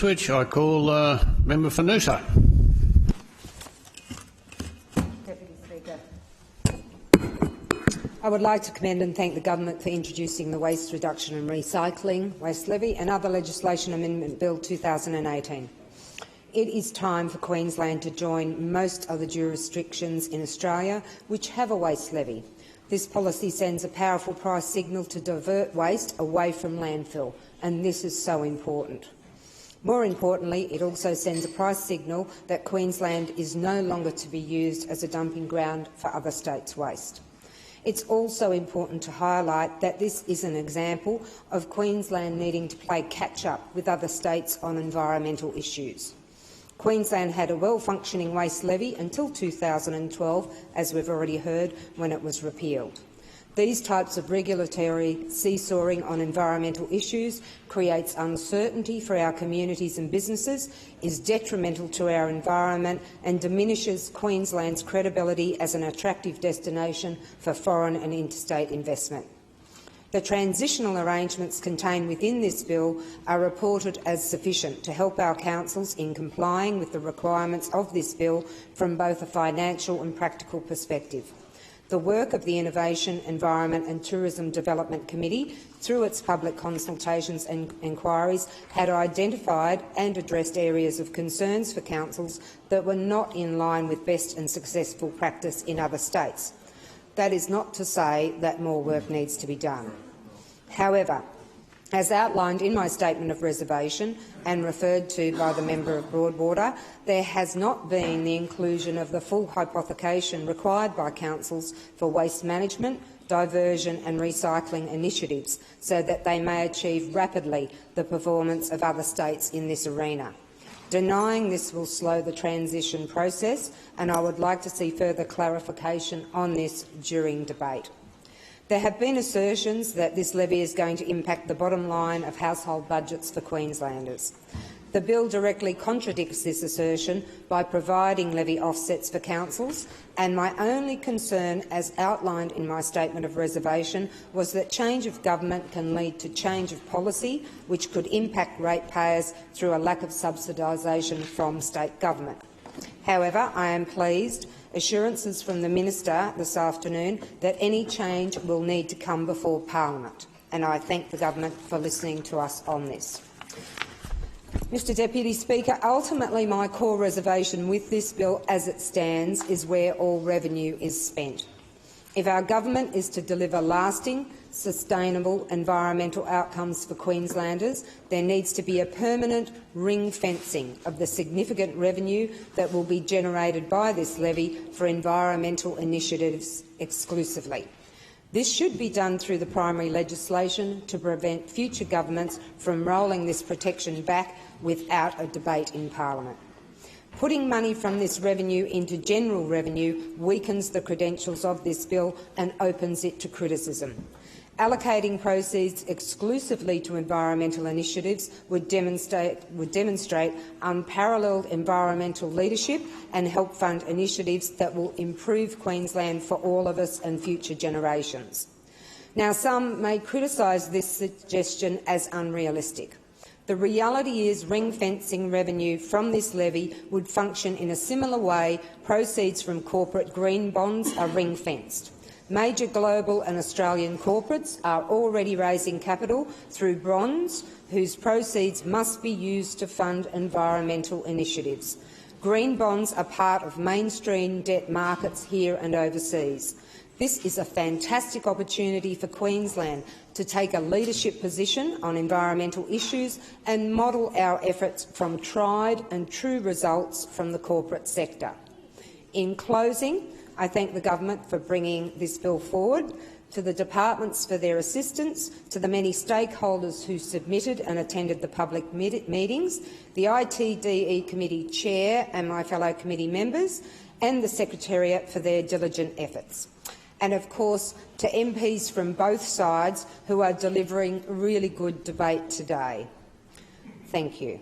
Which I call member for Noosa. Deputy Speaker, I would like to commend and thank the government for introducing the Waste Reduction and Recycling, Waste Levy and other legislation amendment Bill 2018. It is time for Queensland to join most other jurisdictions in Australia which have a waste levy. This policy sends a powerful price signal to divert waste away from landfill, and this is so important. More importantly, it also sends a price signal that Queensland is no longer to be used as a dumping ground for other states' waste. It's also important to highlight that this is an example of Queensland needing to play catch-up with other states on environmental issues. Queensland had a well-functioning waste levy until 2012, as we've already heard, when it was repealed. These types of regulatory seesawing on environmental issues creates uncertainty for our communities and businesses, is detrimental to our environment and diminishes Queensland's credibility as an attractive destination for foreign and interstate investment. The transitional arrangements contained within this bill are reported as sufficient to help our councils in complying with the requirements of this bill from both a financial and practical perspective. The work of the Innovation, Environment and Tourism Development Committee, through its public consultations and inquiries, had identified and addressed areas of concerns for councils that were not in line with best and successful practice in other states. That is not to say that more work needs to be done. However, as outlined in my statement of reservation and referred to by the member of Broadwater, there has not been the inclusion of the full hypothecation required by councils for waste management, diversion and recycling initiatives so that they may achieve rapidly the performance of other states in this arena. Denying this will slow the transition process, and I would like to see further clarification on this during debate. There have been assertions that this levy is going to impact the bottom line of household budgets for Queenslanders. The bill directly contradicts this assertion by providing levy offsets for councils, and my only concern, as outlined in my statement of reservation, was that change of government can lead to change of policy, which could impact ratepayers through a lack of subsidisation from state government. However, I am pleased assurances from the Minister this afternoon that any change will need to come before Parliament, and I thank the government for listening to us on this. Mr Deputy Speaker, ultimately my core reservation with this bill as it stands is where all revenue is spent. If our government is to deliver lasting, sustainable environmental outcomes for Queenslanders, there needs to be a permanent ring-fencing of the significant revenue that will be generated by this levy for environmental initiatives exclusively. This should be done through the primary legislation to prevent future governments from rolling this protection back without a debate in Parliament. Putting money from this revenue into general revenue weakens the credentials of this bill and opens it to criticism. Allocating proceeds exclusively to environmental initiatives would demonstrate unparalleled environmental leadership and help fund initiatives that will improve Queensland for all of us and future generations. Now, some may criticise this suggestion as unrealistic. The reality is ring-fencing revenue from this levy would function in a similar way proceeds from corporate green bonds are ring-fenced. Major global and Australian corporates are already raising capital through bonds whose proceeds must be used to fund environmental initiatives. Green bonds are part of mainstream debt markets here and overseas. This is a fantastic opportunity for Queensland to take a leadership position on environmental issues and model our efforts from tried and true results from the corporate sector. In closing, I thank the government for bringing this bill forward, to the departments for their assistance, to the many stakeholders who submitted and attended the public meetings, the ITDE committee chair and my fellow committee members, and the Secretariat for their diligent efforts. And of course to MPs from both sides who are delivering really good debate today. Thank you.